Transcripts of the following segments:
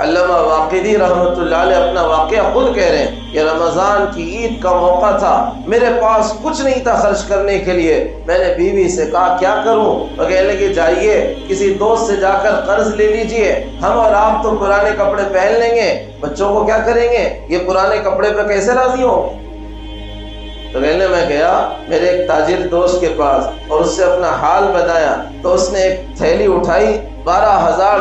علامہ واقدی رحمۃ اللہ علیہ اپنا واقعہ خود کہہ رہے ہیں کہ رمضان کی عید کا موقع تھا، میرے پاس کچھ نہیں تھا خرچ کرنے کے لیے، میں نے بیوی سے کہا کیا کروں؟ وہ کہنے لگے جائیے کسی دوست سے جا کر قرض لے لیجئے، ہم اور آپ تو پرانے کپڑے پہن لیں گے، بچوں کو کیا کریں گے؟ یہ پرانے کپڑے پہ کیسے راضی ہوں؟ تو کہنے میں گیا میرے ایک تاجر دوست کے پاس اور اس سے اپنا حال بتایا، تو اس نے ایک تھیلی اٹھائی 12,000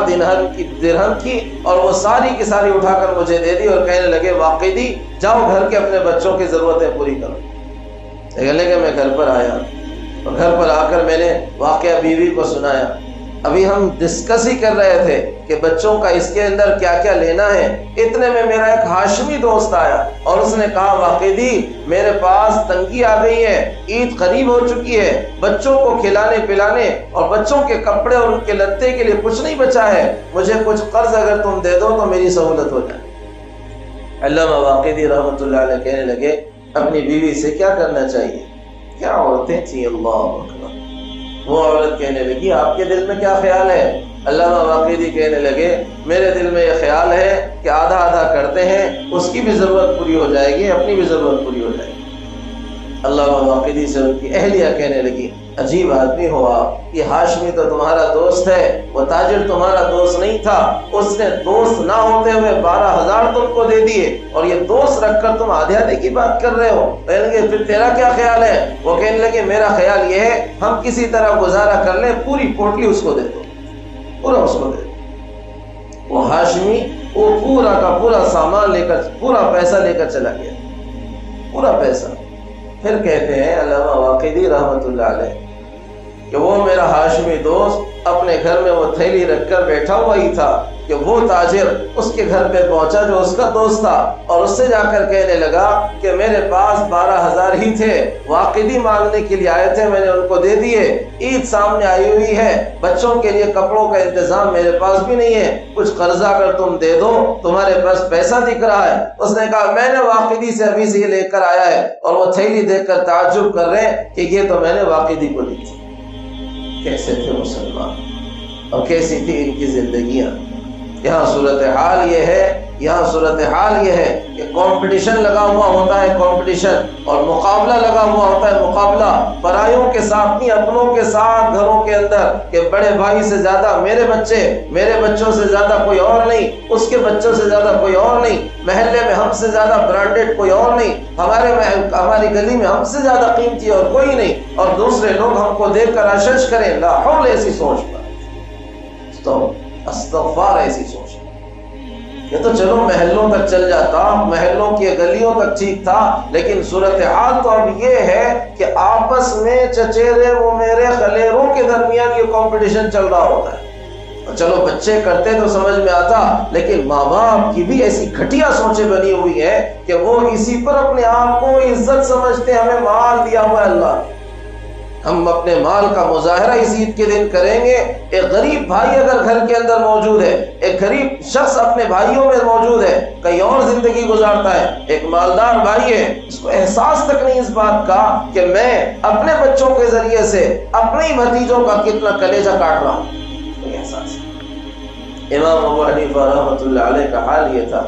درہم کی اور وہ ساری کی ساری اٹھا کر مجھے دے دی اور کہنے لگے واقعی جاؤ گھر کے اپنے بچوں کی ضرورتیں پوری کرو۔ کہنے کہ میں گھر پر آیا اور گھر پر آ کر میں نے واقعہ بیوی کو سنایا۔ ابھی ہم ڈسکس ہی کر رہے تھے کہ بچوں کا اس کے اندر کیا کیا لینا ہے، اتنے میں میرا ایک ہاشمی دوست آیا اور اس نے کہا واقعی میرے پاس تنگی آ گئی ہے، عید قریب ہو چکی ہے، بچوں کو کھلانے پلانے اور بچوں کے کپڑے اور ان کے لتے کے لیے کچھ نہیں بچا ہے، مجھے کچھ قرض اگر تم دے دو تو میری سہولت ہو جائے۔ علامہ واقدی رحمۃ اللہ علیہ کہنے لگے اپنی بیوی سے کیا کرنا چاہیے؟ کیا عورتیں تھیں، اللہ اکبر۔ وہ عورت کہنے لگی آپ کے دل میں کیا خیال ہے؟ علامہ واقدی کہنے لگے میرے دل میں یہ خیال ہے کہ آدھا آدھا کرتے ہیں، اس کی بھی ضرورت پوری ہو جائے گی، اپنی بھی ضرورت پوری ہو جائے گی۔ علامہ واقدی سے ان کی اہلیہ کہنے لگی عجیب آدمی ہو آپ، یہ ہاشمی تو تمہارا دوست ہے، وہ تاجر تمہارا دوست نہیں تھا، اس نے دوست نہ ہوتے ہوئے 12,000 تم کو دے دیے اور یہ دوست رکھ کر تم آدھے آدھے کی بات کر رہے ہو۔ کہنے لگے پھر تیرا کیا خیال ہے؟ وہ کہنے لگے میرا خیال یہ ہے ہم کسی طرح گزارا کر لیں، پوری پوٹلی اس کو دے دو، پورا اس کو دے دو۔ وہ ہاشمی وہ پورا کا پورا سامان لے کر، پورا پیسہ لے کر چلا گیا، پورا پیسہ۔ پھر کہتے ہیں علامہ واقدی رحمۃ اللہ علیہ کہ وہ میرا ہاشمی دوست اپنے گھر میں وہ تھیلی رکھ کر بیٹھا ہوا ہی تھا کہ وہ تاجر اس کے گھر پہ پہنچا جو اس کا دوست تھا اور اس سے جا کر کہنے لگا کہ میرے پاس 12,000 ہی تھے، واقدی مانگنے کے لیے آئے تھے، میں نے ان کو دے دیے، عید سامنے آئی ہوئی ہے، بچوں کے لیے کپڑوں کا انتظام میرے پاس بھی نہیں ہے، کچھ قرضہ اگر تم دے دو، تمہارے پاس پیسہ دکھ رہا ہے۔ اس نے کہا میں نے واقدی سے ابھی سے یہ لے کر آیا ہے، اور وہ تھیلی دیکھ کر تعجب کر رہے ہیں کہ یہ تو میں نے واقدی کو دی تھی۔ کیسے تھے مسلمان اور کیسی تھی ان کی زندگیاں۔ یہاں صورتحال یہ ہے، یہاں صورتحال یہ ہے کہ کمپٹیشن لگا ہوا ہوتا ہے، کمپٹیشن اور مقابلہ لگا ہوا ہوتا ہے، مقابلہ پرایوں کے ساتھ نہیں، اپنوں کے ساتھ گھروں کے اندر، کہ بڑے بھائی سے زیادہ میرے بچے، میرے بچوں سے زیادہ کوئی اور نہیں، اس کے بچوں سے زیادہ کوئی اور نہیں، محلے میں ہم سے زیادہ برانڈڈ کوئی اور نہیں، ہماری گلی میں ہم سے زیادہ قیمتی اور کوئی نہیں، اور دوسرے لوگ ہم کو دیکھ کر اشش کریں۔ لا حول ایسی سوچ پر تو استغفار، ایسی سوچ یہ تو چلو محلوں تک چل جاتا، محلوں کی گلیوں تک ٹھیک تھا، لیکن صورتحال تو اب یہ ہے کہ آپس میں چچیرے وہ میرے خلیروں کے درمیان یہ کمپٹیشن چل رہا ہوتا ہے۔ چلو بچے کرتے تو سمجھ میں آتا، لیکن ماں باپ کی بھی ایسی گھٹیا سوچیں بنی ہوئی ہیں کہ وہ اسی پر اپنے آپ کو عزت سمجھتے، ہمیں مال دیا ہوا ہے اللہ، ہم اپنے مال کا مظاہرہ اس عید کے دن کریں گے۔ ایک غریب بھائی اگر گھر کے اندر موجود ہے، ایک غریب شخص اپنے بھائیوں میں موجود ہے، کہیں اور زندگی گزارتا ہے، ایک مالدار بھائی ہے، اس کو احساس تک نہیں اس بات کا کہ میں اپنے بچوں کے ذریعے سے اپنے ہی بھتیجوں کا کتنا کلیجہ کاٹ رہا ہوں، کوئی احساس نہیں۔ امام ابو حنیفہ رحمۃ اللہ علیہ کا حال یہ تھا،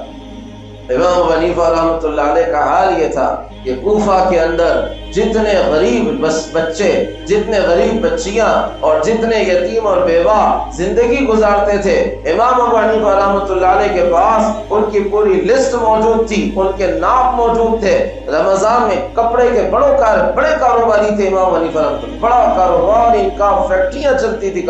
امام ابو حنیفہ رحمۃ اللہ علیہ کا حال یہ تھا کہ کوفہ کے اندر جتنے غریب بچے، جتنے غریب بچیاں اور جتنے یتیم اور بیوہ زندگی گزارتے تھے، امام ابو حنیفہ رحمۃ اللہ علیہ کے پاس ان کی پوری لسٹ موجود تھی، ان کے نام موجود تھے۔ رمضان میں کپڑے کے بڑے کاروباری تھے امام ابو حنیفہ رحمۃ اللہ، بڑا کاروبار، ان کا فیکٹریاں چلتی تھی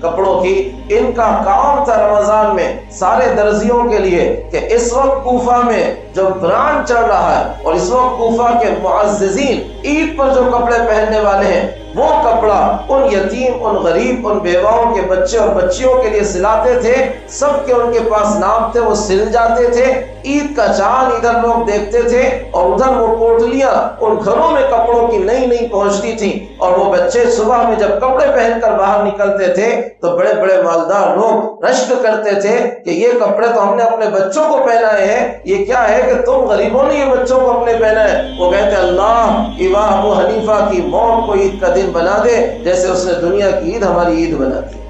کپڑوں کی، ان کا کام تھا رمضان میں سارے درزیوں کے لیے کہ اس وقت کوفہ میں جو برانڈ چل رہا ہے اور اس وقت کوفہ کے معززین عید پر جو کپڑے پہننے والے ہیں، وہ کپڑا ان یتیم، ان غریب، ان بیواؤں کے بچے اور بچیوں کے لیے سلاتے تھے، سب کے ان کے پاس نام تھے، وہ سل جاتے تھے۔ عید کا چاند ادھر لوگ دیکھتے تھے اور ادھر وہ پوٹلیاں ان گھروں میں کپڑوں کی نئی نئی پہنچتی تھیں، اور وہ بچے صبح میں جب کپڑے پہن کر باہر نکلتے تھے تو بڑے بڑے مالدار لوگ رشک کرتے تھے کہ یہ کپڑے تو ہم نے اپنے بچوں کو پہنائے ہیں، یہ کیا ہے کہ تم غریبوں نے یہ بچوں کو اپنے پہنا ہے۔ وہ کہتے اللہ امام ابو حنیفہ کی موت کو عید کا دن بنا دے، جیسے اس نے دنیا کی عید ہماری عید بنا دی۔